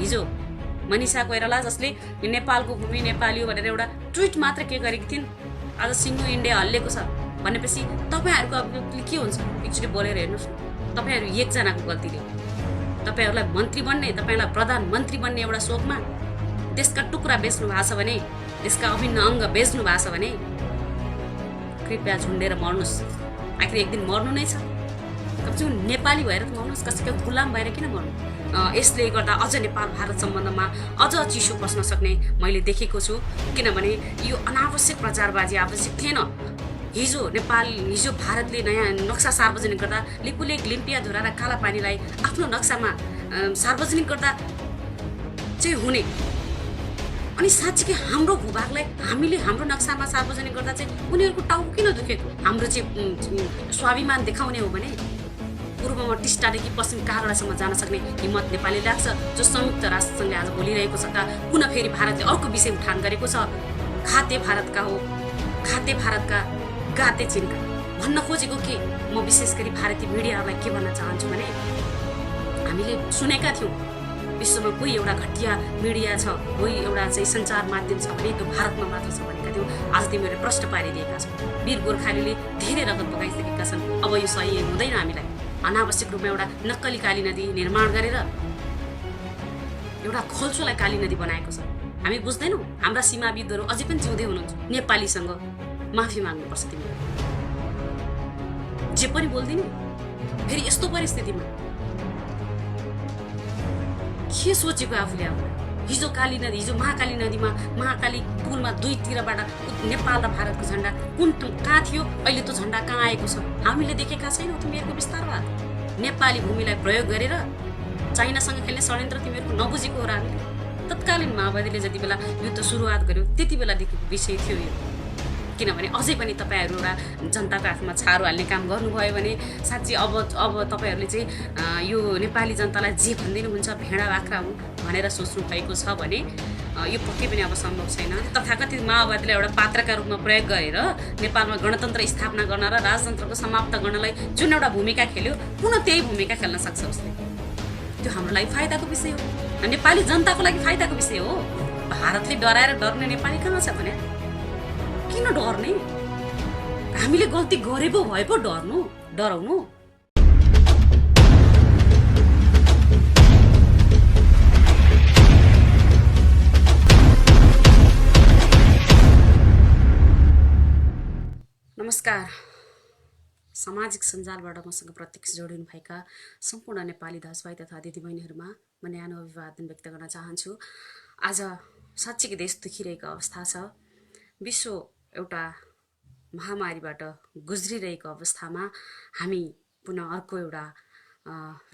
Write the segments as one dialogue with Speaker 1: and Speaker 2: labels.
Speaker 1: हिजो मनिषा कोइराला जसले नेपालको भूमि नेपाली हो भनेर एउटा ट्विट मात्र के गरेकी थिइन्, आज सिङ्गो इन्डिया हल्लेको छ भनेपछि तपाईँहरूको अब के हुन्छ? एकचोटि बोलेर हेर्नुहोस् न, तपाईँहरू एकजनाको गल्तीले हो। तपाईँहरूलाई मन्त्री बन्ने, तपाईँलाई प्रधानमन्त्री बन्ने एउटा सोखमा देशका टुक्रा बेच्नु भएको छ भने, देशका अभिन्न अङ्ग बेच्नु भएको छ भने कृपया झुन्डेर मर्नुहोस्। आखिर एक दिन मर्नु नै छ। कमसेकम नेपाली भएर त मर्नुहोस्, कसैको गुलाम भएर किन मर्नु? यसले गर्दा अझ नेपाल भारत सम्बन्धमा अझ चिसो पस्न सक्ने मैले देखेको छु। किनभने यो अनावश्यक प्रचारबाजी आवश्यक थिएन। हिजो भारतले नयाँ नक्सा सार्वजनिक गर्दा लिपुलेक, लिम्पियाधुरा र कालापानीलाई आफ्नो नक्सामा सार्वजनिक गर्दा चाहिँ हुने, अनि साँच्चीकै हाम्रो भूभागलाई हामीले हाम्रो नक्सामा सार्वजनिक गर्दा चाहिँ उनीहरूको टाउको किन दुखेको? हाम्रो चाहिँ स्वाभिमान देखाउने हो भने पूर्वमा टिस्टादेखि पश्चिम कागडासम्म जान सक्ने हिम्मत नेपालले लाग्छ, जो संयुक्त राष्ट्रसङ्घले आज बोलिरहेको छ। पुनः फेरि भारतले अर्को विषय उठान गरेको छ, खाते भारतका हो, खाते भारतका गाते चिनका। भन्न खोजेको के, म विशेष गरी भारतीय मिडियाहरूलाई के भन्न चाहन्छु भने, हामीले सुनेका थियौँ विश्वमा कोही एउटा घटिया मिडिया छ, कोही एउटा चाहिँ सञ्चार माध्यम छ भने त्यो भारतमा मात्र छ भनेका थियौँ। आज तिमीहरूले प्रश्न पारिदिएका छौ। वीर गोर्खालीले धेरै रगत बगाइसकेका छन्। अब यो सही हुँदैन। हामीलाई अनावश्यक रूपमा एउटा नक्कली काली नदी निर्माण गरेर एउटा खोल्चोलाई काली नदी बनाएको छ। हामी बुझ्दैनौँ। हाम्रा सीमाविदहरू अझै पनि जिउँदै हुनुहुन्छ। नेपालीसँग माफी माग्नुपर्छ तिमीहरू, जे पनि बोल्दिनौ। फेरि यस्तो परिस्थितिमा के सोचेको आफूले? हिजो काली नदी, हिजो महाकाली नदीमा, महाकाली पुलमा दुईतिरबाट नेपाल र भारतको झन्डा कहाँ थियो? अहिले त्यो झन्डा कहाँ आएको छ? हामीले देखेका छैनौँ। तिमीहरूको विस्तारवाद नेपाली भूमिलाई प्रयोग गरेर चाइनासँग खेल्ने षड्यन्त्र तिमीहरूको नबुझेको हो र हामीले। तत्कालीन माओवादीले जति बेला युद्ध सुरुवात गर्यो त्यति बेलादेखिको विषय थियो यो। किनभने अझै पनि तपाईँहरू एउटा जनताको आँखामा छारो हाल्ने काम गर्नुभयो भने साँच्ची अब तपाईँहरूले चाहिँ यो नेपाली जनतालाई जे भनिदिनुहुन्छ भेडा बाख्रा हुन् भनेर सोच्नु भएको छ भने यो पक्कै पनि अब सम्भव छैन। तथाकथित माओवादीलाई एउटा पात्रका रूपमा प्रयोग गरेर नेपालमा गणतन्त्र स्थापना गर्न र राजतन्त्रको समाप्त गर्नलाई जुन एउटा भूमिका खेल्यो, पुनः त्यही भूमिका खेल्न सक्छ उसले। त्यो हाम्रो लागि फाइदाको विषय हो, नेपाली जनताको लागि फाइदाको विषय हो। भारतले डराएर डर्ने नेपाली कहाँ छ भने? किन डर्ने? हामीले गल्ती गरेको भए पो डराउनु? नमस्कार। सामाजिक सञ्जालबाट मसँग प्रत्यक्ष जोडिनु भएका सम्पूर्ण नेपाली दाजुभाइ तथा दिदीबहिनीहरूमा म न्यानो अभिवादन व्यक्त गर्न चाहन्छु। आज साँच्चीकै देश दुखिरहेको अवस्था छ। विश्व एउटा महामारीबाट गुज्रिरहेको अवस्थामा हामी पुनः अर्को एउटा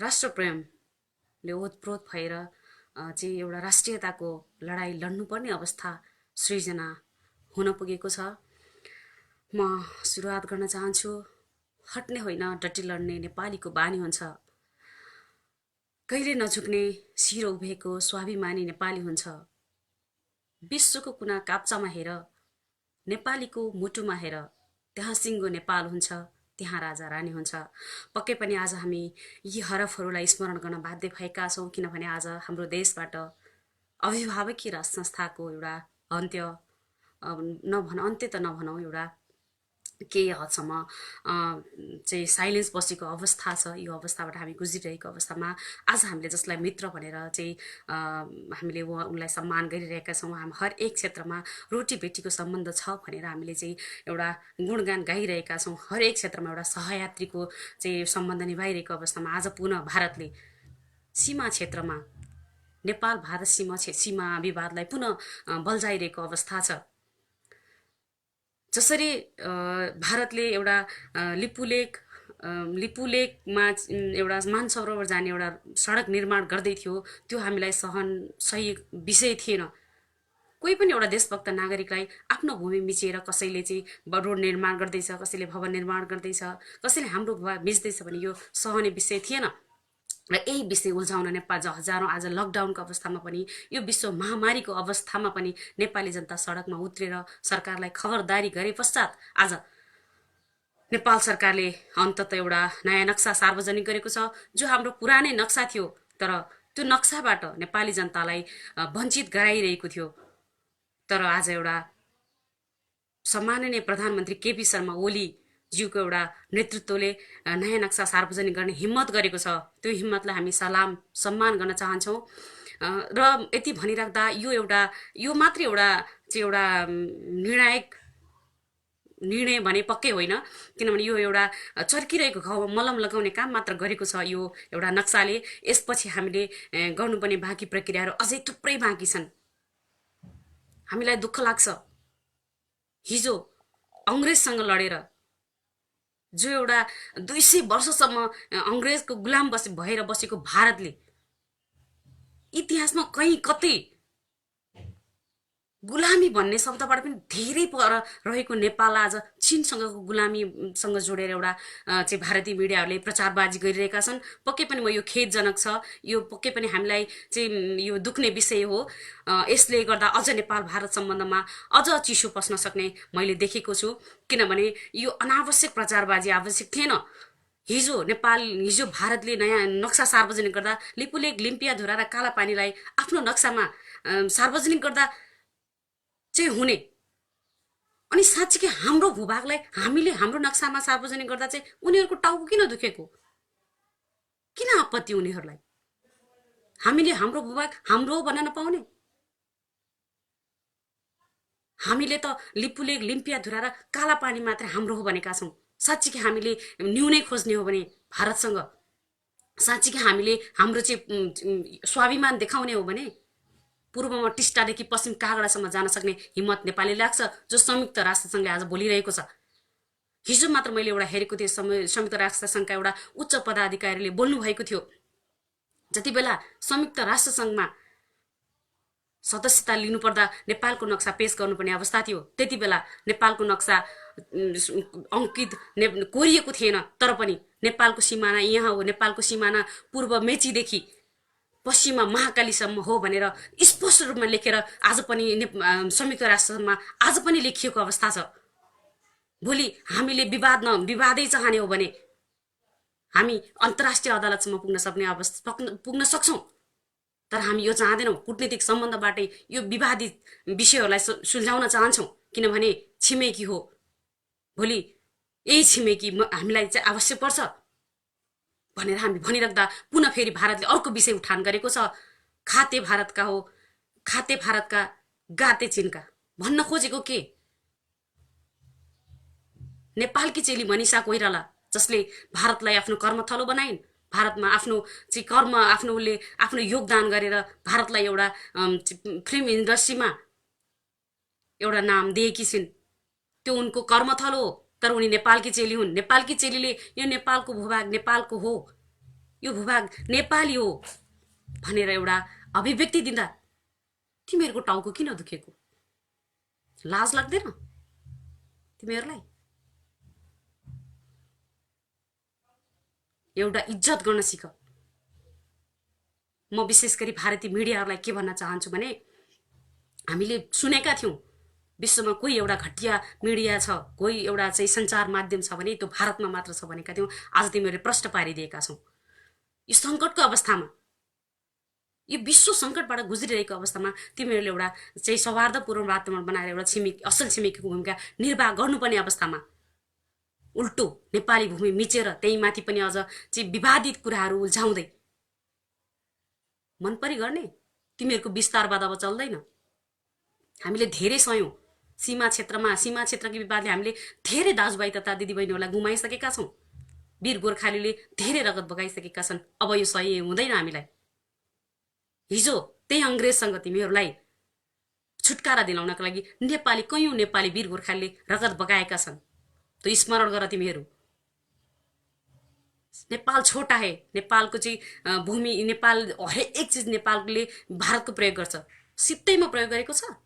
Speaker 1: राष्ट्रप्रेमले ओतप्रोत भएर चाहिँ एउटा राष्ट्रियताको लडाइँ लड्नुपर्ने अवस्था सृजना हुन पुगेको छ। म सुरुवात गर्न चाहन्छु। हट्ने होइन, डटी लड्ने नेपालीको बानी हुन्छ। कहिले नझुक्ने, शिर उभिएको स्वाभिमानी नेपाली हुन्छ। विश्वको कुना काप्चामा हेर, नेपालीको मुटुमा हेर, त्यहाँ सिङ्गो नेपाल हुन्छ, त्यहाँ राजा रानी हुन्छ। पक्कै पनि आज हामी यी हरफहरूलाई स्मरण गर्न बाध्य भएका छौँ, किनभने आज हाम्रो देशबाट अभिभावकीय राज संस्थाको एउटा अन्त्य अन्त्य त नभनौँ, एउटा केही हदसम्म चाहिँ साइलेन्स बसेको अवस्था छ। यो अवस्थाबाट हामी गुज्रिरहेको अवस्थामा आज हामीले जसलाई मित्र भनेर चाहिँ हामीले उनलाई सम्मान गरिरहेका छौँ। हामी हर एक क्षेत्रमा रोटी बेटीको सम्बन्ध छ भनेर हामीले चाहिँ एउटा गुणगान गाइरहेका छौँ। हर एक क्षेत्रमा एउटा सहयात्रीको चाहिँ सम्बन्ध निभाइरहेको अवस्थामा आज पुनः भारतले सीमा क्षेत्रमा नेपाल भारत सीमा विवादलाई पुनः बल्झाइरहेको अवस्था छ। जसरी भारतले एउटा लिपुलेकमा एउटा मानसरोवर जाने एउटा सडक निर्माण गर्दै थियो, त्यो हामीलाई सही विषय थिएन। कोही पनि एउटा देशभक्त नागरिकलाई आफ्नो भूमि मिचेर कसैले चाहिँ रोड निर्माण गर्दैछ, कसैले भवन निर्माण गर्दैछ, कसैले हाम्रो भूमि मिच्दैछ भने यो सहने विषय थिएन। र यही विषय उल्झाउन नेपाल हजारौँ आज लकडाउनको अवस्थामा पनि, यो विश्व महामारीको अवस्थामा पनि नेपाली जनता सडकमा उत्रेर सरकारलाई खबरदारी गरे पश्चात आज नेपाल सरकारले अन्ततः एउटा नयाँ नक्सा सार्वजनिक गरेको छ। जो हाम्रो पुरानै नक्सा थियो, तर त्यो नक्साबाट नेपाली जनतालाई वञ्चित गराइरहेको थियो। तर आज एउटा सम्माननीय प्रधानमन्त्री केपी शर्मा ओली ज्यूको एउटा नेतृत्वले नयाँ नक्सा सार्वजनिक गर्ने हिम्मत गरेको छ। त्यो हिम्मतलाई हामी सलाम सम्मान गर्न चाहन्छौँ। र यति भनिराख्दा यो मात्रै एउटा निर्णायक निर्णय भने पक्कै होइन, किनभने यो एउटा चर्किरहेको घाउमा मलम लगाउने काम मात्र गरेको छ यो एउटा नक्साले। यसपछि हामीले गर्नुपर्ने बाँकी प्रक्रियाहरू अझै थुप्रै बाँकी छन्। हामीलाई दुःख लाग्छ, हिजो अङ्ग्रेजसँग लडेर जो एउटा 200 वर्षसम्म अङ्ग्रेजको गुलाम भएर बसेको भारतले इतिहासमा कहीँ कतै गुलामी भन्ने शब्दबाट पनि धेरै पर रहेको नेपाल आज चीनसँगको गुलामीसँग जोडेर एउटा चाहिँ भारतीय मिडियाहरूले प्रचारबाजी गरिरहेका छन्। पक्कै पनि यो खेदजनक छ। यो पक्कै पनि हामीलाई चाहिँ यो दुख्ने विषय हो। यसले गर्दा अझ नेपाल भारत सम्बन्धमा अझ चिसो पस्न सक्ने मैले देखेको छु, किनभने यो अनावश्यक प्रचारबाजी आवश्यक थिएन। हिजो भारतले नयाँ नक्सा सार्वजनिक गर्दा लिपुलेक, लिम्पियाधुरा र कालापानीलाई आफ्नो नक्सामा सार्वजनिक गर्दा चाहिँ हुने, अनि साँच्चीकै हाम्रो भूभागलाई हामीले हाम्रो नक्सामा सार्वजनिक गर्दा चाहिँ उनीहरूको टाउको किन दुखेको? किन आपत्ति उनीहरूलाई? हामीले हाम्रो भूभाग हाम्रो भन्न नपाउने? हामीले त लिपुलेक, लिम्पियाधुरा र कालापानी मात्रै हाम्रो हो भनेका छौँ। साँच्चीकै हामीले न्यूनै खोज्ने हो भने भारतसँग, साँच्चीकै हामीले हाम्रो चाहिँ स्वाभिमान देखाउने हो भने पूर्वमा टिस्टादेखि पश्चिम कागडासम्म जान सक्ने हिम्मत नेपाली लाग्छ, जो संयुक्त राष्ट्रसङ्घले आज बोलिरहेको छ। हिजो मात्र मैले एउटा हेरेको थिएँ, संयुक्त राष्ट्रसङ्घका एउटा उच्च पदाधिकारीले बोल्नु भएको थियो, जति बेला संयुक्त राष्ट्रसङ्घमा सदस्यता लिनुपर्दा नेपालको नक्सा पेश गर्नुपर्ने अवस्था थियो, त्यति बेला नेपालको नक्सा अङ्कित कोरिएको थिएन। तर पनि नेपालको सिमाना यहाँ हो, नेपालको सिमाना पूर्व मेचीदेखि पश्चिममा महाकालीसम्म हो भनेर स्पष्ट रूपमा लेखेर आज पनि संयुक्त राष्ट्रमा आज पनि लेखिएको अवस्था छ। भोलि हामीले विवादै चाहने हो भने हामी अन्तर्राष्ट्रिय अदालतसम्म पुग्न सक्छौँ। तर हामी यो चाहँदैनौँ। कूटनीतिक सम्बन्धबाटै यो विवादित विषयहरूलाई सुल्झाउन चाहन्छौँ, किनभने छिमेकी हो। भोलि यही छिमेकी हामीलाई चाहिँ आवश्यक पर्छ भनेर हामी भनिराख्दा पुनः फेरि भारतले अर्को विषय उठान गरेको छ। खाते भारतका हो, खाते भारतका गाते चीनका। भन्न खोजेको के? नेपालकी चेली मनिषा कोइराला, जसले भारतलाई आफ्नो कर्मथलो बनाइन्, भारतमा आफ्नो चाहिँ आफ्नो योगदान गरेर भारतलाई एउटा फिल्म इन्डस्ट्रीमा एउटा नाम दिएकी छिन्। त्यो उनको कर्मथलो हो। तर उनी नेपालकी चेली हुन्। नेपालकी चेलीले यो नेपालको भूभाग नेपालको हो, यो भूभाग नेपाली हो भनेर एउटा अभिव्यक्ति दिँदा तिमीहरूको टाउको किन दुखेको? लाज लाग्दैन तिमीहरूलाई? एउटा इज्जत गर्न सिक। म विशेष गरी भारतीय मिडियाहरूलाई के भन्न चाहन्छु भने, हामीले सुनेका थियौँ विश्वमा कोही एउटा घटिया मिडिया छ, कोही एउटा चाहिँ सञ्चार माध्यम छ भने त्यो भारतमा मात्र छ भनेका थियौँ। आज तिमीहरूले प्रश्न पारिदिएका छौ। यो सङ्कटको अवस्थामा, यो विश्व सङ्कटबाट गुज्रिरहेको अवस्थामा तिमीहरूले एउटा चाहिँ सौहार्दपूर्ण वातावरण बनाएर एउटा असल छिमेकीको भूमिका निर्वाह गर्नुपर्ने अवस्थामा उल्टो नेपाली भूमि मिचेर त्यही माथि पनि अझ चाहिँ विवादित कुराहरू उल्झाउँदै मनपरी गर्ने तिमीहरूको विस्तारवाद अब चल्दैन। हामीले धेरै सयौँ सीमा क्षेत्रकी विवादले हामीले धेरै दाजुभाइ तथा दिदीबहिनीहरूलाई गुमाइसकेका छौँ। वीर गोर्खालीले धेरै रगत बगाइसकेका छन्। अब यो सही हुँदैन हामीलाई। हिजो त्यही अङ्ग्रेजसँग तिमीहरूलाई छुटकारा दिलाउनका लागि कयौँ नेपाली वीर गोर्खालीले रगत बगाएका छन्। तो स्मरण गर तिमीहरू। नेपाल छोटा है, नेपालको चाहिँ भूमि, नेपाल हरेक चिज नेपालले भारतको प्रयोग गर्छ, सित्तैमा प्रयोग गरेको छ।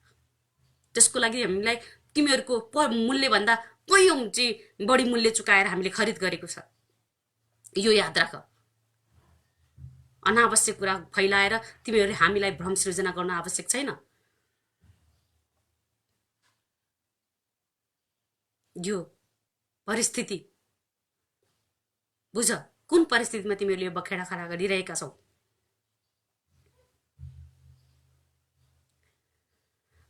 Speaker 1: त्यसको लागि हामीलाई तिमीहरूको मूल्यभन्दा कयौँ चाहिँ बढी मूल्य चुकाएर हामीले खरिद गरेको छ। यो याद राख। अनावश्यक कुरा फैलाएर तिमीहरूले हामीलाई भ्रम सृजना गर्न आवश्यक छैन। यो परिस्थिति बुझ, कुन परिस्थितिमा तिमीहरूले यो बखेडा खडा गरिरहेका छौ।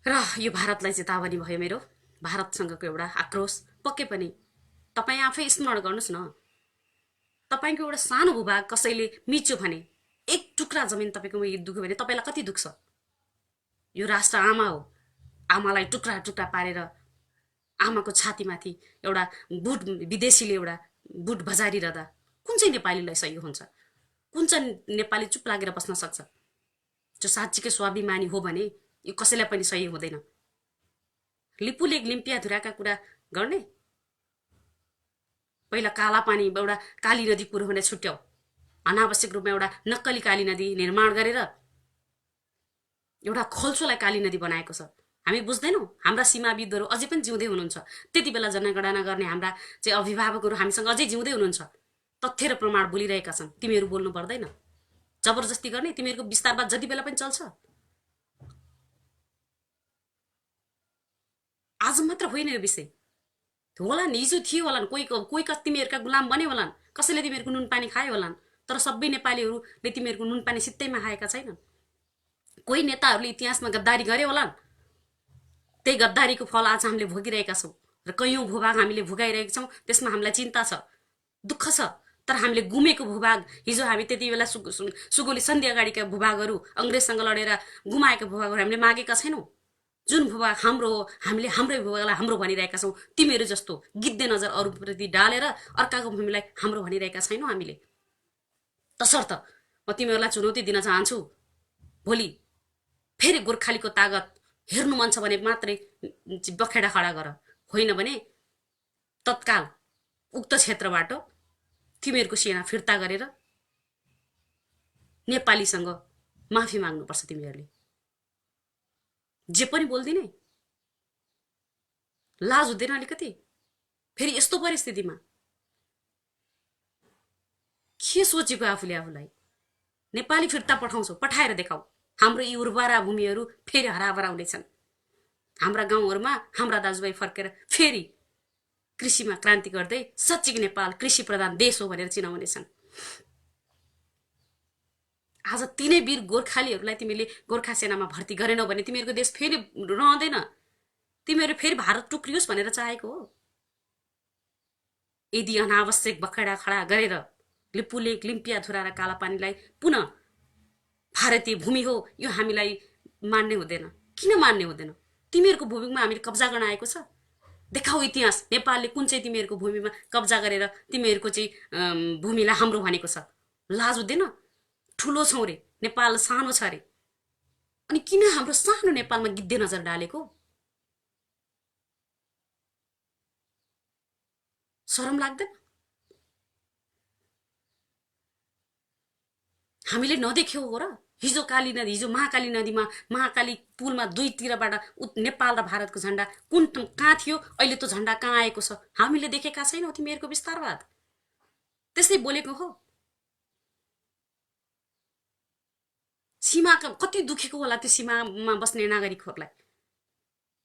Speaker 1: र यो भारतलाई चेतावनी भयो मेरो, भारतसँगको एउटा आक्रोश। पक्कै पनि तपाईँ आफै स्मरण गर्नुहोस् न, तपाईँको एउटा सानो भूभाग कसैले मिच्यो भने, एक टुक्रा जमिन तपाईँकोमा दुख्यो भने तपाईँलाई कति दुख्छ? यो राष्ट्र आमा हो, आमालाई टुक्रा टुक्रा पारेर आमाको छातीमाथि एउटा बुट विदेशीले एउटा बुट बजारिरहँदा कुन चाहिँ नेपालीलाई सही हुन्छ? कुन चाहिँ नेपाली चुप लागेर बस्न सक्छ? जो साँच्चीकै स्वाभिमानी हो भने यो कसैलाई पनि सही हुँदैन। लिपुलेक लिम्पियाधुराका कुरा गर्ने, पहिला काला पानी एउटा काली नदी पुरो हुने छुट्याउ, अनावश्यक रूपमा एउटा नक्कली काली नदी निर्माण गरेर एउटा खोल्चोलाई काली नदी बनाएको छ। हामी बुझ्दैनौँ? हाम्रा सीमाविदहरू अझै पनि जिउँदै हुनुहुन्छ। त्यति बेला जनगणना गर्ने हाम्रा चाहिँ अभिभावकहरू हामीसँग अझै जिउँदै हुनुहुन्छ। तथ्य र प्रमाण बोलिरहेका छन्। तिमीहरू बोल्नु पर्दैन। जबरजस्ती गर्ने तिमीहरूको विस्तारवाद जति बेला पनि चल्छ। आज मात्र होइन यो विषय, होला नि, हिजो थियो होलान्, कोही तिमीहरूका गुलाम बने होलान्, कसैले तिमीहरूको नुन पानी खायो होलान्, तर सबै नेपालीहरूले तिमीहरूको नुन पानी सित्तैमा खाएका छैनन्। कोही नेताहरूले इतिहासमा गद्दारी गरे होलान्, त्यही गद्दारीको फल आज हामीले भोगिरहेका छौँ र कैयौँ भूभाग हामीले भोगाइरहेका छौँ। त्यसमा हामीलाई चिन्ता छ, दुःख छ। तर हामीले गुमेको भूभाग, हिजो हामी त्यति बेला सुगोली सन्धि अगाडिका भूभागहरू, अङ्ग्रेजसँग लडेर गुमाएका भूभागहरू हामीले मागेका छैनौँ। जुन भूभाग हाम्रो हो, हामीले हाम्रै भूभागलाई हाम्रो भनिरहेका छौँ। तिमीहरू जस्तो गिद्धे नजर अरूप्रति डालेर अर्काको भूमिलाई हाम्रो भनिरहेका छैनौँ हामीले। तसर्थ म तिमीहरूलाई चुनौती दिन चाहन्छु, भोलि फेरि गोर्खालीको तागत हेर्नु मन छ भने मात्रै बखेडा खडा गर, होइन भने तत्काल उक्त क्षेत्रबाट तिमीहरूको सेना फिर्ता गरेर नेपालीसँग माफी माग्नुपर्छ। तिमीहरूले जे पनि बोल्दिने, लाज हुँदैन अलिकति? फेरि यस्तो परिस्थितिमा के सोचेको आफूले आफूलाई? नेपाली फिर्ता पठाउँछौ, पठाएर देखाऊ। हाम्रो यी उर्वरा भूमिहरू फेरि हराभरा हुनेछन्। हाम्रा गाउँहरूमा हाम्रा दाजुभाइ फर्केर फेरि कृषिमा क्रान्ति गर्दै सच्चिक नेपाल कृषि प्रधान देश हो भनेर चिनाउनेछन्। आज तिनै वीर गोर्खालीहरूलाई तिमीले गोर्खा सेनामा भर्ती गरेनौ भने तिमीहरूको देश फेरि रहँदैन। तिमीहरू फेरि भारत टुक्रियोस् भनेर चाहेको हो। यदि अनावश्यक बखेडा खडा गरेर लिपुलेक लिम्पियाधुरा र कालापानीलाई पुनः भारतीय भूमि हो यो हामीलाई मान्ने हुँदैन। किन मान्ने हुँदैन? तिमीहरूको भूमिमा हामीले कब्जा गर्न आएको छ। देखाऊ इतिहास, नेपालले कुन चाहिँ तिमीहरूको भूमिमा कब्जा गरेर तिमीहरूको चाहिँ भूमिलाई हाम्रो भनेको छ। लाज हुँदैन? ठुलो छौँ रे, नेपाल सानो छ रे, अनि किन हाम्रो सानो नेपालमा गिद्धे नजर डालेको? शरम लाग्दैन? हामीले नदेख्यौ हो र? हिजो काली नदी, हिजो महाकाली नदीमा, महाकाली पुलमा दुईतिरबाट नेपाल र भारतको झन्डा कहाँ थियो, अहिले त्यो झन्डा कहाँ आएको छ? हामीले देखेका छैनौँ तिमीहरूको विस्तारवाद? त्यसै बोलेको हो। सीमाका कति दुखेको होला त्यो सीमामा बस्ने नागरिकहरूलाई।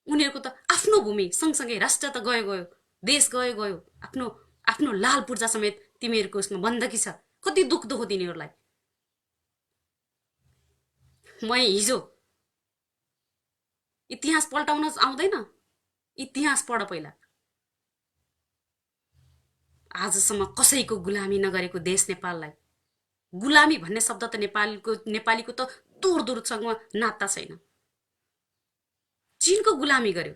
Speaker 1: उनीहरूको त आफ्नो भूमि सँगसँगै राष्ट्र त गयो गयो, देश गयो गयो, आफ्नो आफ्नो लाल पूर्जा समेत तिमीहरूको उसमा बन्दकी छ। कति दुख्दो हो तिनीहरूलाई। म हिजो इतिहास पल्टाउन आउँदैन, इतिहास पढ पहिला। आजसम्म कसैको गुलामी नगरेको देश नेपाललाई गुलामी भन्ने शब्द त नेपालीको त दूर दूरसँग नाता छैन। चीनको गुलामी गर्यो।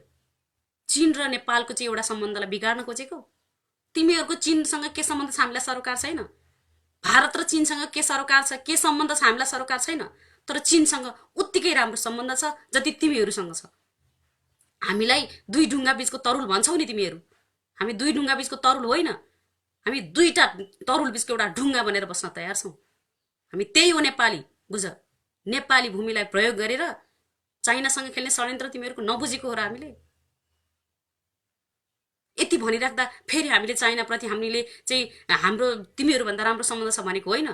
Speaker 1: चीन र नेपालको चाहिँ एउटा सम्बन्धलाई बिगार्न खोजेको। तिमीहरूको चीनसँग के सम्बन्ध छ हामीलाई सरोकार छैन। भारत र चीनसँग के सरोकार छ, के सम्बन्ध छ हामीलाई सरोकार छैन। तर चीनसँग उत्तिकै राम्रो सम्बन्ध छ जति तिमीहरूसँग छ। हामीलाई दुई ढुङ्गा बीचको तरुल भन्छौ नि तिमीहरू। हामी दुई ढुङ्गा बीचको तरुल होइन, हामी दुईटा तरुल बीचको एउटा ढुङ्गा बनेर बस्न तयार छौँ। हामी त्यही हो नेपाली। बुझ, नेपाली भूमिलाई प्रयोग गरेर चाइनासँग खेल्ने षड्यन्त्र तिमीहरूको नबुझेको हो र हामीले यति भनिराख्दा फेरि हामीले चाइनाप्रति हामीले चाहिँ हाम्रो तिमीहरूभन्दा राम्रो सम्बन्ध छ भनेको होइन।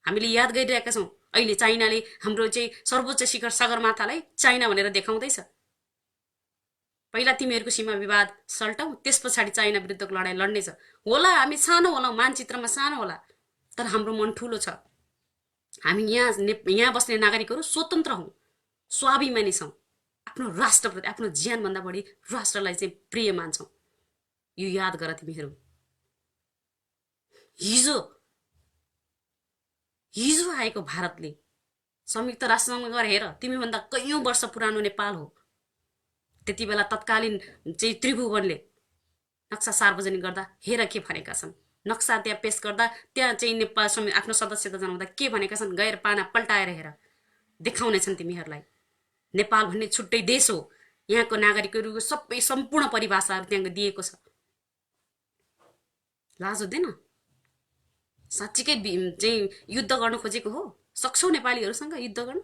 Speaker 1: हामीले याद गरिरहेका छौँ अहिले चाइनाले हाम्रो चाहिँ सर्वोच्च शिखर सगरमाथालाई चाइना भनेर देखाउँदैछ। पहिला तिमीहरूको सीमा विवाद सल्टाऊ, त्यस पछाडि चाइना विरुद्धको लडाइँ लड्नेछ। होला हामी सानो होला, मानचित्रमा सानो होला, तर हाम्रो मन ठुलो छ। हामी यहाँ बस्ने नागरिकहरू स्वतन्त्र हौँ, स्वाभिमानी छौँ। आफ्नो राष्ट्रप्रति आफ्नो ज्यानभन्दा बढी राष्ट्रलाई चाहिँ प्रिय मान्छौँ। यो याद गर तिमीहरू। हिजो हिजो आएको भारतले संयुक्त राष्ट्रसङ्घमा गएर हेर, तिमीभन्दा कैयौँ वर्ष पुरानो नेपाल हो। त्यति बेला तत्कालीन चाहिँ त्रिभुवनले नक्सा सार्वजनिक गर्दा हेर के भनेका छन्। नक्सा त्यहाँ पेश गर्दा त्यहाँ चाहिँ नेपाल आफ्नो सदस्यता जनाउँदा के भनेका छन्, गएर पाना पल्टाएर हेर, देखाउनेछन् तिमीहरूलाई। नेपाल भन्ने छुट्टै देश हो, यहाँको नागरिकहरूको सबै सम्पूर्ण परिभाषाहरू त्यहाँ दिएको छ। लाज हुँदैन? साँच्चीकै चाहिँ युद्ध गर्न खोजेको हो? सक्छौ नेपालीहरूसँग युद्ध गर्न?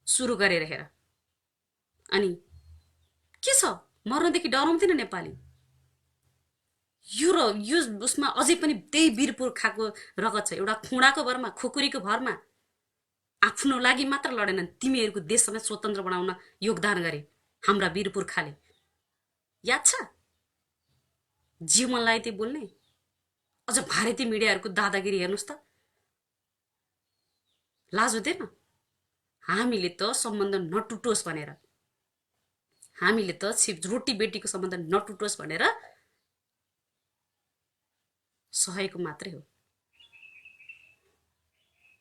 Speaker 1: सुरु गरेर हेर। अनि के छ, मर्नदेखि डराउँदैन नेपाली। यो उसमा अझै पनि त्यही वीरपुर खाको रगत छ। एउटा खुँडाको भरमा, खुकुरीको भरमा आफ्नो लागि मात्र लडेनन्, तिमीहरूको देशलाई स्वतन्त्र बनाउन योगदान गरे हाम्रा वीरपुर खाले। याद छ? जीवनलाई त्यही बोल्ने। अझ भारतीय मिडियाहरूको दादागिरी हेर्नुहोस् त, लाज हुँदैन? हामीले त सम्बन्ध नटुटोस् भनेर, हामीले त रोटी बेटीको सम्बन्ध नटुटोस् भनेर सहेको मात्रै हो।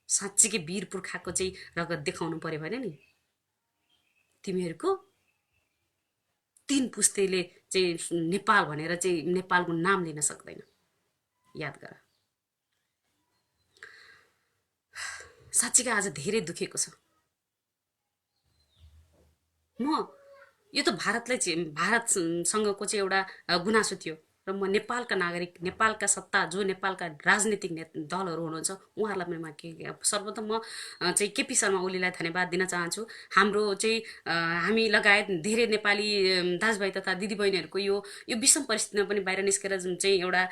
Speaker 1: साँच्चीकै वीर पुर्खाको चाहिँ रगत देखाउनु पर्यो भने नि तिमीहरूको 3 पुस्तेले चाहिँ नेपाल भनेर चाहिँ नेपालको नाम लिन सक्दैन। याद गर। साँच्चीकै आज धेरै दुखेको छ म। यो त भारतसँगको चाहिँ एउटा गुनासो थियो र म नेपालका नागरिक, नेपालका सत्ता जो नेपालका राजनीतिक दलहरू हुनुहुन्छ उहाँहरूलाई पनि सर्वप्रथम म चाहिँ केपी शर्मा ओलीलाई धन्यवाद दिन चाहन्छु। हाम्रो चाहिँ हामी लगायत धेरै नेपाली दाजुभाइ तथा दिदीबहिनीहरूको यो विषम परिस्थितिमा पनि बाहिर निस्केर जुन चाहिँ एउटा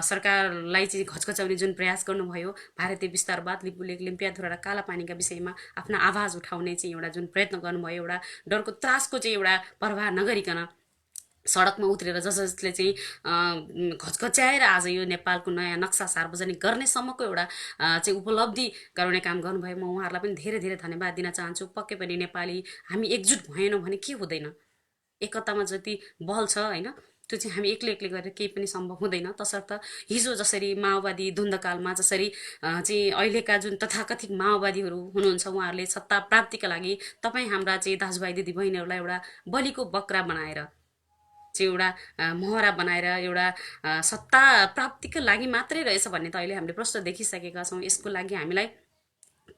Speaker 1: सरकारलाई चाहिँ घचघचाउने जुन प्रयास गर्नुभयो, भारतीय विस्तारवाद, लिपुलेख, लिम्पियाधुरा र कालापानीका विषयमा आफ्ना आवाज उठाउने चाहिँ एउटा जुन प्रयत्न गर्नुभयो, एउटा डरको त्रासको चाहिँ एउटा प्रवाह नगरिकन सडकमा उत्रेर जसले चाहिँ घचघच्याएर आज यो नेपालको नयाँ नक्सा सार्वजनिक गर्नेसम्मको एउटा चाहिँ उपलब्धि गराउने काम गर्नुभयो। म उहाँहरूलाई पनि धेरै धेरै धन्यवाद दिन चाहन्छु। पक्कै पनि नेपाली हामी एकजुट भएनौँ भने के हुँदैन। एकतामा जति बल छ होइन, त्यो चाहिँ हामी एक्लै गरेर केही पनि सम्भव हुँदैन। तसर्थ हिजो जसरी माओवादी द्वन्द्वकालमा जसरी चाहिँ अहिलेका जुन तथाकथित माओवादीहरू हुनुहुन्छ उहाँहरूले सत्ता प्राप्तिका लागि तपाईँ हाम्रा चाहिँ दाजुभाइ दिदीबहिनीहरूलाई एउटा बलिको बक्रा बनाएर चाहिँ एउटा महरा बनाएर एउटा सत्ता प्राप्तिको लागि मात्रै रहेछ भन्ने त अहिले हामीले प्रश्न देखिसकेका छौँ। यसको लागि हामीलाई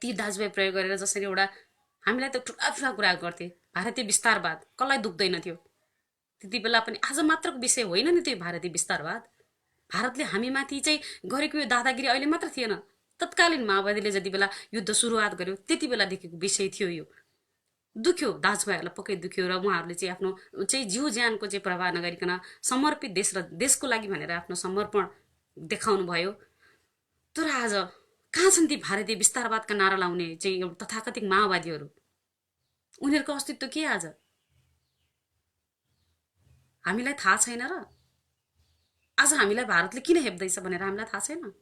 Speaker 1: ती दाजुभाइ प्रयोग गरेर जसरी एउटा हामीलाई त ठुला ठुला कुरा गर्थे, भारतीय विस्तारवाद कसलाई दुख्दैन थियो त्यति बेला पनि। आज मात्रको विषय होइन नि त्यो भारतीय विस्तारवाद। भारतले हामीमाथि चाहिँ गरेको यो दादागिरी अहिले मात्र थिएन, तत्कालीन माओवादीले जति बेला युद्ध सुरुवात गर्यो त्यति बेला देखेको विषय थियो। यो दुख्यो, दाजुभाइहरूलाई पक्कै दुख्यो र उहाँहरूले चाहिँ आफ्नो चाहिँ जिउ ज्यानको चाहिँ प्रवाह नगरिकन समर्पित देश र देशको लागि भनेर आफ्नो समर्पण देखाउनु भयो। तर आज कहाँ छन् ती भारतीय विस्तारवादका नारा लाउने चाहिँ एउटा तथाकथित माओवादीहरू? उनीहरूको अस्तित्व के आज हामीलाई थाहा छैन र? आज हामीलाई भारतले किन हेप्दैछ भनेर हामीलाई थाहा छैन?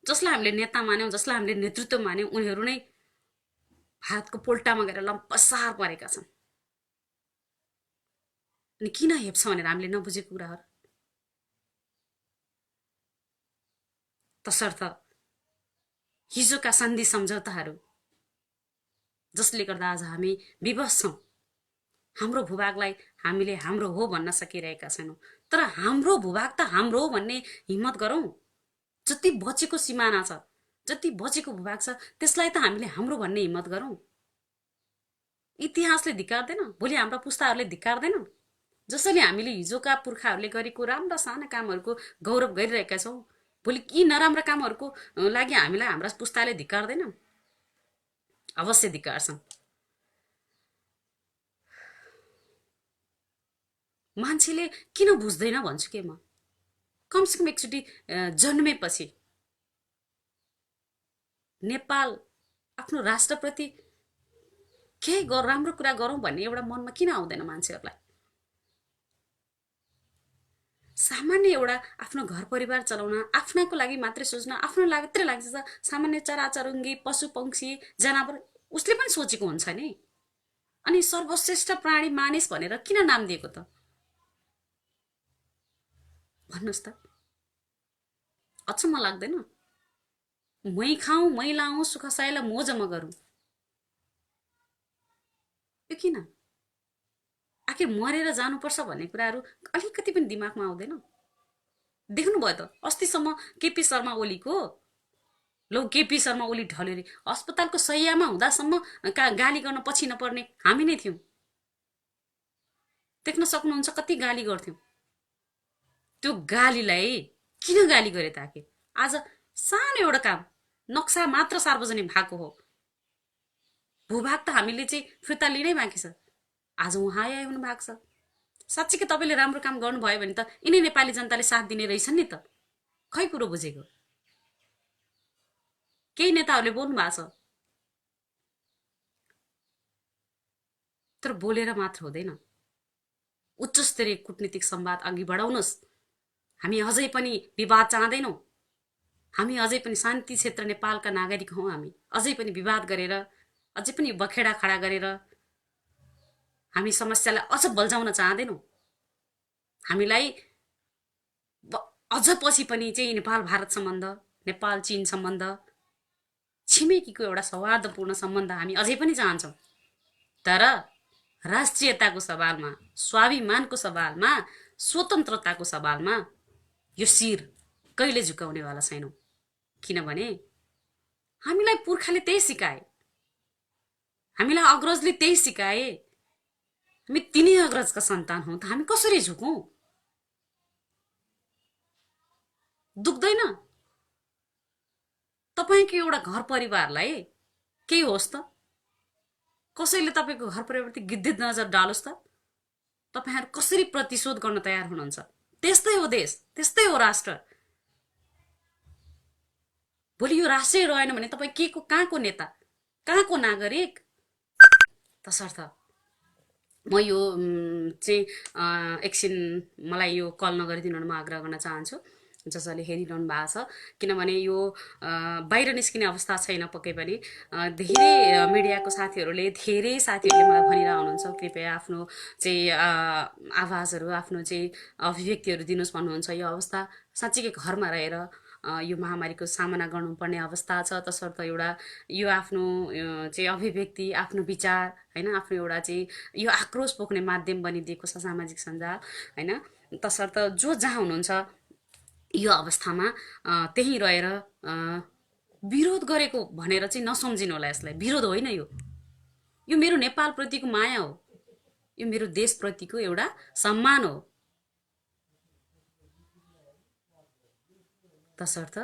Speaker 1: जसलाई हामीले नेता मान्यौँ, जसलाई हामीले नेतृत्व मान्यौँ, उनीहरू नै भारतको पोल्टामा गएर लम्पसार परेका छन्। अनि किन हेप्छ भनेर हामीले नबुझेको कुराहरू। तसर्थ हिजोका सन्धि सम्झौताहरू जसले गर्दा आज हामी विवश छौँ। हाम्रो भूभागलाई हामीले हाम्रो हो भन्न सकिरहेका छैनौँ। तर हाम्रो भूभाग त हाम्रो हो भन्ने हिम्मत गरौँ। जति बचेको सिमाना छ, जति बचेको भूभाग छ त्यसलाई त हामीले हाम्रो भन्ने हिम्मत गरौँ। इतिहासले धिक्कार्दैन, भोलि हाम्रा पुस्ताहरूले धिक्कार्दैन। जसरी हामीले हिजोका पुर्खाहरूले गरेको राम्रा साना कामहरूको गौरव गरिरहेका छौँ, भोलि यी नराम्रा कामहरूको लागि हामीलाई हाम्रा पुस्ताले धिक्कार्दैन? अवश्य धिक्कार्छन्। मान्छेले किन बुझ्दैन भन्छु के म। कमसेकम एकचोटि जन्मेपछि नेपाल आफ्नो राष्ट्रप्रति केही राम्रो कुरा गरौँ भन्ने एउटा मनमा किन आउँदैन मान्छेहरूलाई? सामान्य एउटा आफ्नो घर परिवार चलाउन, आफ्नाको लागि मात्रै सोच्न, आफ्नो मात्रै लाग्छ। सामान्य चराचरुङ्गी, पशु पक्षी, जनावर उसले पनि सोचेको हुन्छ नि। अनि सर्वश्रेष्ठ प्राणी मानिस भनेर किन नाम दिएको त भन्नुहोस् त? अचम्म लाग्दैन? मै खाऊँ मै लाऊँ सुखसायलाई मोजमा गरौँ, यो किन? आखिर मरेर जानुपर्छ भन्ने कुराहरू अलिकति पनि दिमागमा आउँदैन? देख्नुभयो त अस्तिसम्म केपी शर्मा ओलीको, लौ केपी शर्मा ओली ढल्यो रे, अस्पतालको शैय्यामा हुँदासम्म गाली गर्न पछि नपर्ने हामी नै थियौँ। देख्न सक्नुहुन्छ कति गाली गर्थ्यौँ। त्यो गालीलाई किन गाली गरे त? आखिर आज सानो एउटा काम, नक्सा मात्र सार्वजनिक भएको हो, भूभाग त हामीले चाहिँ फिर्ता लिनै बाँकी छ। आज उहाँ आइहुनु भएको छ। साँच्चीकै तपाईँले राम्रो काम गर्नुभयो भने त यिनै नेपाली जनताले साथ दिने रहेछन् नि त। खै कुरो बुझेको? केही नेताहरूले बोल्नु भएको छ, तर बोलेर मात्र हुँदैन, उच्च स्तरीय कूटनीतिक संवाद अघि बढाउनुहोस्। हामी अझै पनि विवाद चाहँदैनौँ। हामी अझै पनि शान्ति क्षेत्र नेपालका नागरिक हौँ। हामी अझै पनि विवाद गरेर, अझै पनि बखेडा खडा गरेर हामी समस्यालाई अझ बल्झाउन चाहँदैनौँ। हामीलाई अझ पछि पनि चाहिँ नेपाल भारत सम्बन्ध, नेपाल चीन सम्बन्ध, छिमेकीको एउटा सौहार्दपूर्ण सम्बन्ध हामी अझै पनि चाहन्छौँ। तर राष्ट्रियताको सवालमा, स्वाभिमानको सवालमा, स्वतन्त्रताको सवालमा यो शिर कहिले झुकाउनेवाला छैनौँ। किनभने हामीलाई पुर्खाले त्यही सिकाए, हामीलाई अग्रजले त्यही सिकाए। हामी तिनै अग्रजका सन्तान हौँ त हामी कसरी झुकौँ? दुख्दैन? तपाईँको एउटा घर परिवारलाई केही होस् त, कसैले तपाईँको घर परिवारप्रति गिद्धित नजर डालोस् त, तपाईँहरू कसरी प्रतिशोध गर्न तयार हुनुहुन्छ? त्यस्तै हो देश, त्यस्तै हो राष्ट्र। भोलि यो राष्ट्रै रहेन भने तपाईँ के को, कहाँको नेता, कहाँको नागरिक? तसर्थ म यो चाहिँ एकछिन मलाई यो कल नगरिदिनु म आग्रह गर्न चाहन्छु, जसले हेरिरहनु भएको छ। किनभने यो बाहिर निस्किने अवस्था छैन पक्कै पनि। धेरै मिडियाको साथीहरूले, धेरै साथीहरूले मलाई भनिरह हुनुहुन्छ कृपया आफ्नो चाहिँ आवाजहरू, आफ्नो चाहिँ अभिव्यक्तिहरू दिनुहोस् भन्नुहुन्छ। यो अवस्था साँच्चीकै घरमा रहेर यो महामारीको सामना गर्नुपर्ने अवस्था छ। तसर्थ एउटा यो आफ्नो चाहिँ अभिव्यक्ति, आफ्नो विचार होइन, आफ्नो एउटा चाहिँ यो आक्रोश पोख्ने माध्यम बनिदिएको छ सामाजिक सञ्जाल होइन। तसर्थ जो जहाँ हुनुहुन्छ यो अवस्थामा त्यहीँ रहेर विरोध गरेको भनेर चाहिँ नसम्झिनु होला यसलाई। विरोध होइन यो मेरो नेपालप्रतिको माया हो, यो मेरो देशप्रतिको एउटा सम्मान हो। तसर्थ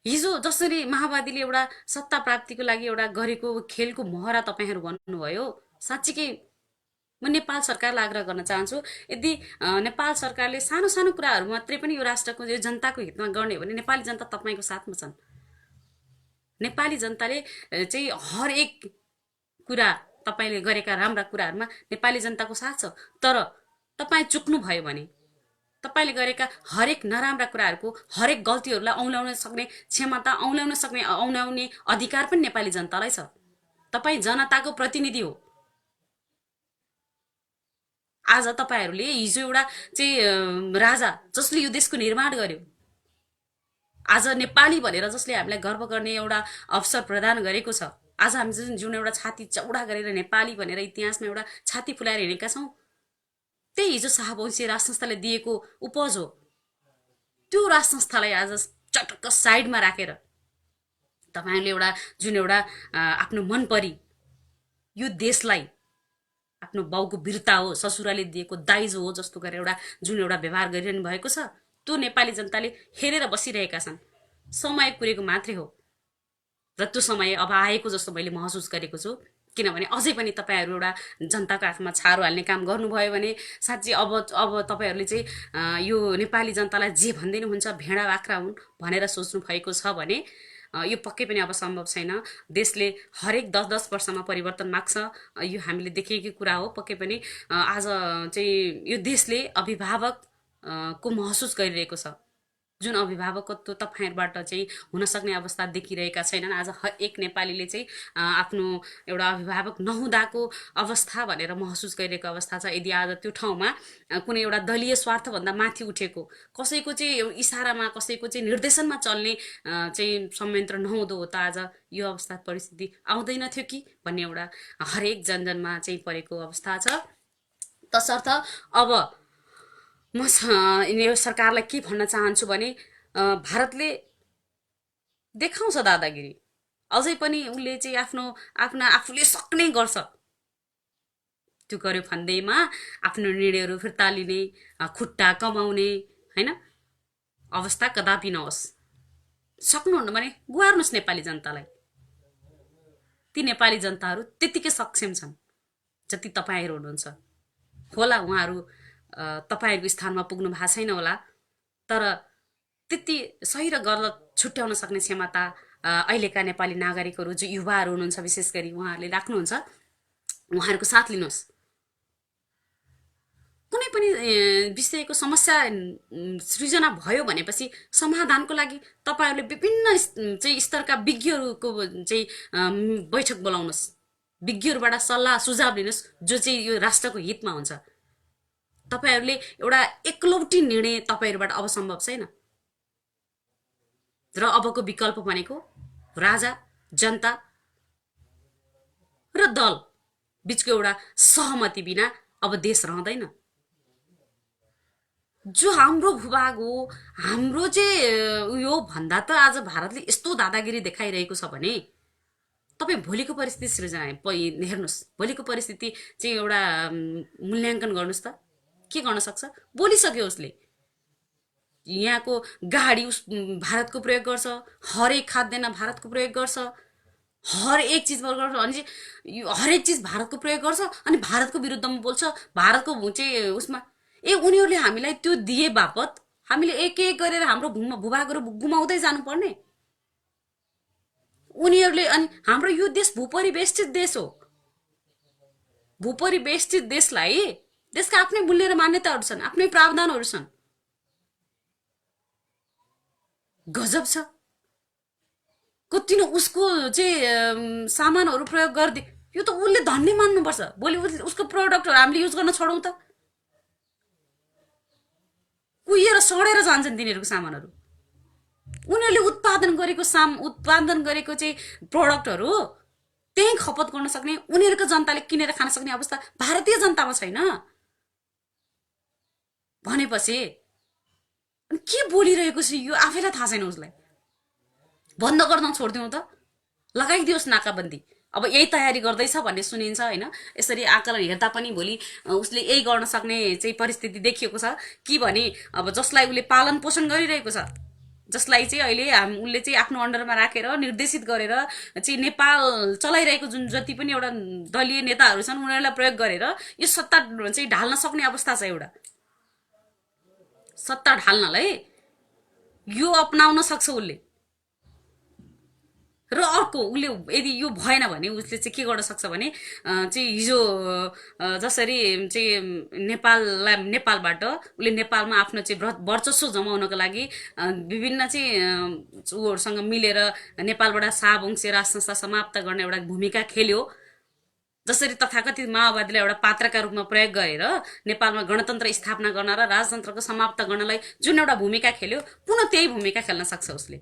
Speaker 1: हिजो जसरी माओवादीले एउटा सत्ता प्राप्तिको लागि एउटा गरेको खेलको महरा तपाईँहरू भन्नुभयो, साँच्चीकै म नेपाल सरकारलाई आग्रह गर्न चाहन्छु, यदि नेपाल सरकारले सानो सानो कुराहरू मात्रै पनि यो राष्ट्रको, यो जनताको हितमा गर्ने हो भने नेपाली जनता तपाईँको साथमा छन्। नेपाली जनताले चाहिँ हरेक कुरा, तपाईँले गरेका राम्रा कुराहरूमा नेपाली जनताको साथ छ। तर तपाईँ चुक्नु भयो भने तपाईँले गरेका हरेक नराम्रा कुराहरूको, हरेक गल्तीहरूलाई औँल्याउन सक्ने क्षमता, औँल्याउने अधिकार पनि नेपाली जनतालाई छ। तपाईँ जनताको प्रतिनिधि हो। आज तपाईँहरूले हिजो एउटा चाहिँ राजा जसले यो देशको निर्माण गर्यो, आज नेपाली भनेर जसले हामीलाई गर्व गर्ने एउटा अवसर प्रदान गरेको छ, आज हामी जुन एउटा छाती चौडा गरेर नेपाली भनेर इतिहासमा एउटा छाती फुलाएर हिँडेका छौँ, त्यही हिजो शाहवंशी राज संस्थाले दिएको उपज हो। त्यो राज संस्थालाई आज चटक्क साइडमा राखेर तपाईँहरूले एउटा जुन एउटा आफ्नो मन परी यो देशलाई, आफ्नो बाउको वीरता हो, ससुराले दिएको दाइजो हो जस्तो गरेर एउटा जुन एउटा व्यवहार गरिरहनु भएको छ, त्यो नेपाली जनताले हेरेर बसिरहेका छन्। समय पुगेको मात्रै हो र त्यो समय अब आएको जस्तो मैले महसुस गरेको छु। किनभने अझै पनि तपाईँहरू एउटा जनताको हातमा छारो हाल्ने काम गर्नुभयो भने साँच्चै अब तपाईँहरूले चाहिँ यो नेपाली जनतालाई जे भन्दै हुन्छ भेडा बाख्रा हुन् भनेर सोच्नु भएको छ भने यो पक्कै पनि अब सम्भव छैन। देशले हरेक 10-10 वर्षमा परिवर्तन माग्छ, यो हामीले देखेकै कुरा हो। पक्कै पनि आज चाहिँ यो देशले अभिभावक को महसुस गरिरहेको छ। जुन अभिभावकत्व तपाईँहरूबाट चाहिँ हुन सक्ने अवस्था देखिरहेका छैनन्। आज हरेक नेपालीले चाहिँ आफ्नो एउटा अभिभावक नहुँदाको अवस्था भनेर महसुस गरिरहेको अवस्था छ। यदि आज त्यो ठाउँमा कुनै एउटा दलीय स्वार्थभन्दा माथि उठेको कसैको चाहिँ इसारामा कसैको चाहिँ निर्देशनमा चल्ने चाहिँ संयन्त्र नहुँदो हो त आज यो अवस्था परिस्थिति आउँदैन थियो कि भन्ने एउटा हरेक जनजनमा चाहिँ परेको अवस्था छ। तसर्थ अब म यो सरकारलाई के भन्न चाहन्छु भने भारतले देखाउँछ दादागिरी, अझै पनि उसले चाहिँ आफूले सक्ने गर्छ। त्यो गर्यो भन्दैमा आफ्नो निर्णयहरू फिर्ता लिने, खुट्टा कमाउने होइन अवस्था कदापि नहोस्। सक्नुहुन्न भने गुहार्नुहोस् नेपाली जनतालाई। ती नेपाली जनताहरू त्यतिकै सक्षम छन् जति तपाईँहरू हुनुहुन्छ। होला उहाँहरू तपाईँहरूको स्थानमा पुग्नु भएको छैन होला, तर त्यति सही र गलत छुट्याउन सक्ने क्षमता अहिलेका नेपाली नागरिकहरू जो युवाहरू हुनुहुन्छ विशेष गरी उहाँहरूले राख्नुहुन्छ। उहाँहरूको साथ लिनुहोस्। कुनै पनि विषयको समस्या सृजना भयो भनेपछि समाधानको लागि तपाईँहरूले विभिन्न चाहिँ स्तरका विज्ञहरूको चाहिँ बैठक बोलाउनुहोस्। विज्ञहरूबाट सल्लाह सुझाव लिनुहोस् जो चाहिँ यो राष्ट्रको हितमा हुन्छ। तपाईँहरूले एउटा एकलौटी निर्णय तपाईँहरूबाट अब सम्भव छैन। र अबको विकल्प भनेको राजा, जनता र दल बीचको एउटा सहमति बिना अब देश रहँदैन। जो हाम्रो भूभाग हो, हाम्रो चाहिँ उयो भन्दा त आज भारतले यस्तो दादागिरी देखाइरहेको छ भने तपाईँ भोलिको परिस्थिति सृजना हेर्नुहोस्। भोलिको परिस्थिति चाहिँ एउटा मूल्याङ्कन गर्नुहोस् त के गर्न सक्छ। बोलिसक्यो उसले, यहाँको गाडी उस भारतको प्रयोग गर्छ, हरेक खाद्यान्न भारतको प्रयोग गर्छ, हरेक चिज गर्छ, अनि हरेक चिज भारतको प्रयोग गर्छ, अनि भारतको विरुद्धमा बोल्छ। भारतको चाहिँ उसमा उनीहरूले हामीलाई त्यो दिए बापत हामीले एक एक गरेर हाम्रो भूभागहरू गुमाउँदै जानुपर्ने। उनीहरूले अनि हाम्रो यो देश भूपरिवेष्टित देश हो। भूपरिवेष्टित देशलाई देशका आफ्नै मूल्य र मान्यताहरू छन्, आफ्नै प्रावधानहरू छन्। गजब छ। कति न उसको चाहिँ सामानहरू प्रयोग गर्दै यो त उसले धन्य मान्नुपर्छ। भोलि उसको प्रडक्टहरू हामीले युज गर्न छोडौँ त कुहिएर सडेर जान्छन् तिनीहरूको सामानहरू। उनीहरूले उत्पादन गरेको चाहिँ प्रडक्टहरू त्यही खपत गर्न सक्ने, उनीहरूको जनताले किनेर खान सक्ने अवस्था भारतीय जनतामा छैन भनेपछि के बोलिरहेको छ यो आफैलाई थाहा छैन। उसलाई बन्द गर्न छोडिदिउँ त, लगाइदियोस् नाकाबन्दी। अब यही तयारी गर्दैछ भन्ने सुनिन्छ होइन। यसरी आकलन हेर्दा पनि भोलि उसले यही गर्न सक्ने चाहिँ परिस्थिति देखिएको छ कि भने अब जसलाई उसले पालन पोषण गरिरहेको छ, जसलाई चाहिँ अहिले उसले चाहिँ आफ्नो अन्डरमा राखेर निर्देशित गरेर चाहिँ नेपाल चलाइरहेको जुन जति पनि एउटा दलीय नेताहरू छन् उनीहरूलाई प्रयोग गरेर यो सत्ता चाहिँ ढाल्न सक्ने अवस्था छ। एउटा सत्ता ढाल्नलाई यो अपनाउन सक्छ उसले। र अर्को उसले यदि यो भएन भने उसले चाहिँ के गर्न सक्छ भने चाहिँ हिजो जसरी चाहिँ नेपालबाट उसले नेपालमा आफ्नो चाहिँ वर्चस्व जमाउनको लागि विभिन्न चाहिँ उहरूसँग मिलेर नेपालबाट शाहवंशी राज संस्था समाप्त गर्ने एउटा भूमिका खेल्यो। जसरी तथाकथित माओवादीलाई एउटा पात्रका रूपमा प्रयोग गरेर नेपालमा गणतन्त्र स्थापना गर्न र राजतन्त्रको समाप्त गर्नलाई जुन एउटा भूमिका खेल्यो, पुनः त्यही भूमिका खेल्न सक्छ उसले।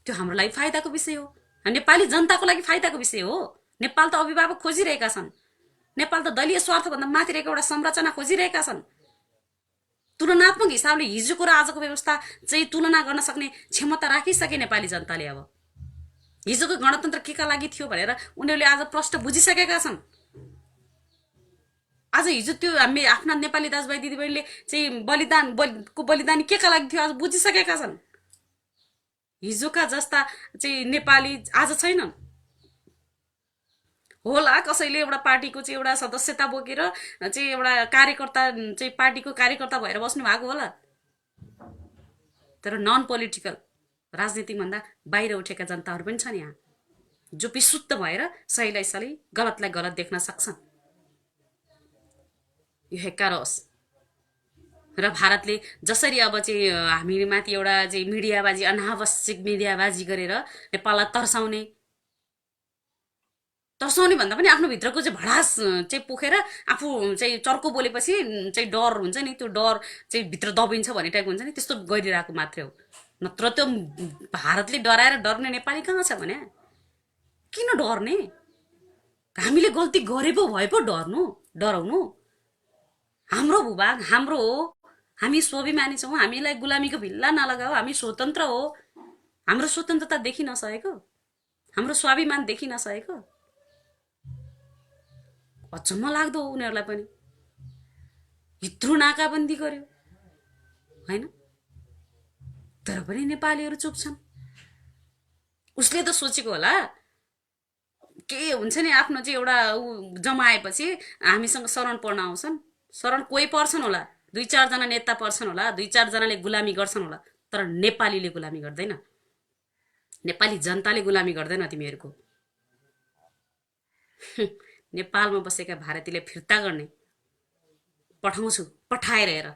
Speaker 1: त्यो हाम्रो लागि फाइदाको विषय हो, नेपाली जनताको लागि फाइदाको विषय हो। नेपाल त अभिभावक खोजिरहेका छन्। नेपाल त दलीय स्वार्थभन्दा माथि रहेको एउटा संरचना खोजिरहेका छन्। तुलनात्मक हिसाबले हिजोको र आजको व्यवस्था चाहिँ तुलना गर्न सक्ने क्षमता राखिसके नेपाली जनताले। अब हिजोको गणतन्त्र के का लागि थियो भनेर उनीहरूले आज प्रश्न बुझिसकेका छन्। आज हिजो त्यो हामी आफ्ना नेपाली दाजुभाइ दिदीबहिनीले चाहिँ बलिदानी के का लागि थियो आज बुझिसकेका छन्। हिजोका जस्ता चाहिँ नेपाली आज छैनन्। होला कसैले एउटा पार्टीको चाहिँ एउटा सदस्यता बोकेर चाहिँ एउटा कार्यकर्ता चाहिँ पार्टीको कार्यकर्ता भएर बस्नु भएको होला, तर नन पोलिटिकल राजनीतिभन्दा बाहिर उठेका जनताहरू पनि छन् यहाँ, जो विशुद्ध भएर सहीलाई सही गलतलाई गलत देख्न सक्छन्। यो हेक्का रहोस् र भारतले जसरी अब चाहिँ हामीमाथि एउटा चाहिँ मिडियाबाजी अनावश्यक मिडियाबाजी गरेर नेपाललाई तर्साउने भन्दा पनि आफ्नो भित्रको चाहिँ भडास चाहिँ पोखेर आफू चाहिँ चर्को बोलेपछि चाहिँ डर हुन्छ नि, त्यो डर चाहिँ भित्र दबिन्छ भन्ने टाइपको हुन्छ नि, त्यस्तो गरिरहेको मात्रै हो। नत्र त्यो भारतले डराएर डर्ने नेपाली कहाँ छ भने? किन डर्ने? हामीले गल्ती गरे पो भए पो डराउनु? हाम्रो भूभाग हाम्रो हो, हामी स्वाभिमानी छौँ, हामीलाई गुलामीको भिल्ला नलगाऊ, हामी स्वतन्त्र हो। हाम्रो स्वतन्त्रता देखि नसकेको, हाम्रो स्वाभिमान देखि नसकेको अचम्म लाग्दो हो उनीहरूलाई पनि। यत्रो नाकाबन्दी गर्यो होइन, तर पनि नेपालीहरू चुप छन्। उसले त सोचेको होला के हुन्छ नि, आफ्नो चाहिँ एउटा जमाएपछि हामीसँग शरण पर्न आउँछन्। शरण कोही पर्छन् होला, 2-4 जना नेता पर्छन् होला, 2-4 जनाले गुलामी गर्छन् होला, तर नेपालीले गुलामी गर्दैन, नेपाली जनताले गुलामी गर्दैन तिमीहरूको। नेपालमा बसेका भारतीयले फिर्ता गर्ने पठाउँछु, पठाएर हेर,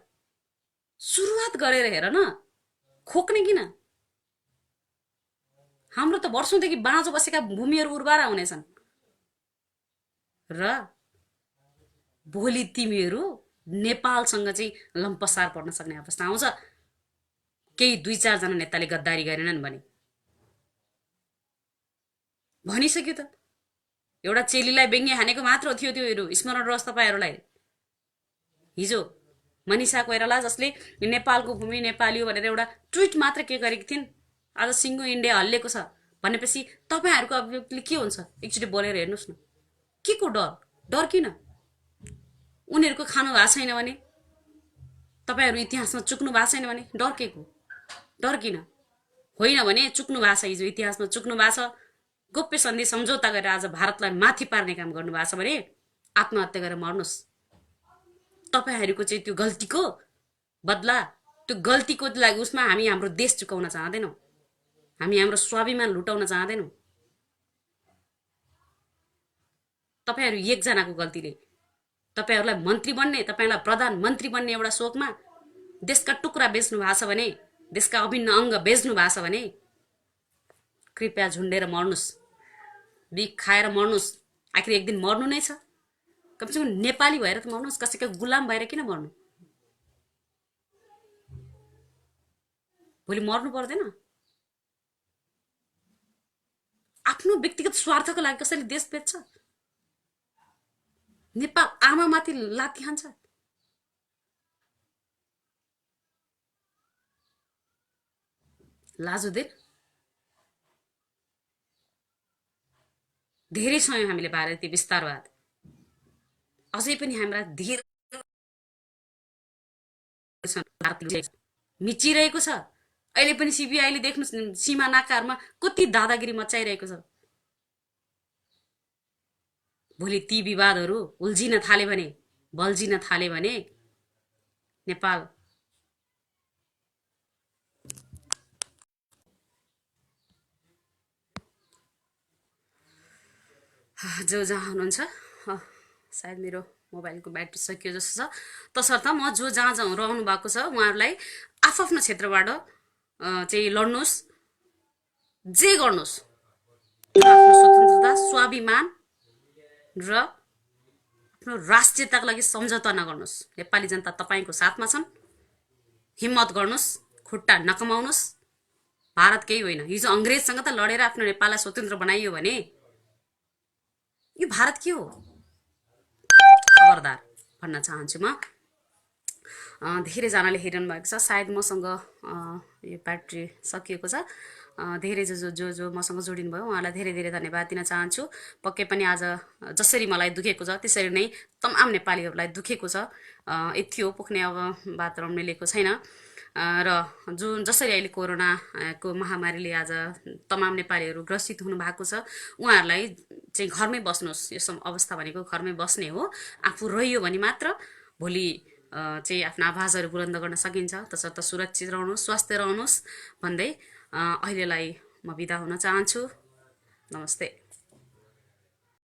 Speaker 1: सुरुवात गरेर हेर न, खोक्ने किन? हाम्रो त वर्षौंदेखि बाँझो बसेका भूमिहरू उर्वरा हुनेछन् र भोलि तिमीहरू नेपालसँग चाहिँ लम्पसार पर्न सक्ने अवस्था आउँछ केही 2-4 जना नेताले गद्दारी गरेनन् भने। भनिसक्यो त, एउटा चेलीलाई बेङ्गे हानेको मात्र थियो त्योहरू, स्मरण रहोस् तपाईँहरूलाई। हिजो मनिषा कोइराला जसले नेपालको भूमि नेपाली हो भनेर एउटा ट्विट मात्र के गरेकी थिइन्, आज सिङ्गो इन्डिया हल्लेको छ भनेपछि तपाईँहरूको अभिव्यक्तिले के हुन्छ? एकचोटि बोलेर हेर्नुहोस् न, के को डर? डर किन? उनीहरूको खानु भएको छैन भने, तपाईँहरू इतिहासमा चुक्नु भएको छैन भने डर के को? डर किन? होइन भने चुक्नु भएको छ, हिजो इतिहासमा चुक्नु भएको छ, गोप्य सन्धि सम्झौता गरेर आज भारतलाई माथि पार्ने काम गर्नुभएको छ भने आत्महत्या गरेर मर्नुहोस्। तपाईँहरूको चाहिँ त्यो गल्तीको बदला, त्यो गल्तीको लागि उसमा हामी हाम्रो देश चुकाउन चाहँदैनौँ, हामी हाम्रो स्वाभिमान लुटाउन चाहँदैनौँ। तपाईँहरू एकजनाको गल्तीले तपाईँहरूलाई मन्त्री बन्ने, तपाईँलाई प्रधानमन्त्री बन्ने एउटा सोखमा देशका टुक्रा बेच्नु भएको छ भने, देशका अभिन्न अङ्ग बेच्नु भएको छ भने कृपया झुन्डेर मर्नुहोस्, बिख खाएर मर्नुहोस्। आखिर एक दिन मर्नु नै छ, कमसेकम नेपाली भएर त मर्नुहोस्, कसैको गुलाम भएर किन मर्नु? भोलि मर्नु पर्दैन। आफ्नो व्यक्तिगत स्वार्थको लागि कसैले देश बेच्छ? नेपाल आमामाथि लात्ती खान्छ। लाजुदेन धेरै समय हामीले भारतीय विस्तारवाद अझै पनि हाम्रा धेरै मिचिरहेको छ। अहिले पनि सिबिआईले देख्नु सीमा नाकाहरूमा कति दादागिरी मचाइरहेको छ। भोलि ती विवादहरू उल्झिन थाले भने, बल्झिन थाले भने नेपाल जो जहाँ हुनुहुन्छ, सायद मेरो मोबाइलको ब्याट्री सकियो जस्तो छ, तसर्थ म जो जहाँ जहाँ रहनु भएको छ उहाँहरूलाई आफ्नो क्षेत्रबाट चाहिँ लड्नुहोस्, जे गर्नुहोस्, आफ्नो स्वतन्त्रता, स्वाभिमान र आफ्नो राष्ट्रियताको लागि सम्झौता नगर्नुहोस्। नेपाली जनता तपाईँको साथमा छन्, हिम्मत गर्नुहोस्, खुट्टा नकमाउनुहोस्। भारत केही होइन, हिजो अङ्ग्रेजसँग त लडेर आफ्नो नेपाललाई स्वतन्त्र बनाइयो भने यो भारत के हो? खबरदार भन्न चाहन्छु म। धेरैजनाले हेरिरहनु भएको छ, सायद मसँग यो ब्याट्री सकिएको छ। धेरै जो मसँग जोडिनु भयो उहाँलाई धेरै धेरै धन्यवाद दिन चाहन्छु। पक्कै पनि आज जसरी मलाई दुखेको छ त्यसरी नै तमाम नेपालीहरूलाई दुखेको छ। यति हो, पुग्ने अब वातावरण मिलेको छैन। र जसरी अहिले कोरोनाको महामारीले आज तमाम नेपालीहरू ग्रसित हुनु भएको छ, उहाँहरूलाई चाहिँ घरमै बस्नुहोस्। यो अवस्था भनेको घरमै बस्ने हो। आफू रहियो भने मात्र भोलि चाहिँ आफ्ना आवाजहरू बुलन्द गर्न सकिन्छ। तसर्थ सुरक्षित रहनुहोस्, स्वस्थ रहनुहोस् भन्दै अहिलेलाई म बिदा हुन चाहन्छु। नमस्ते।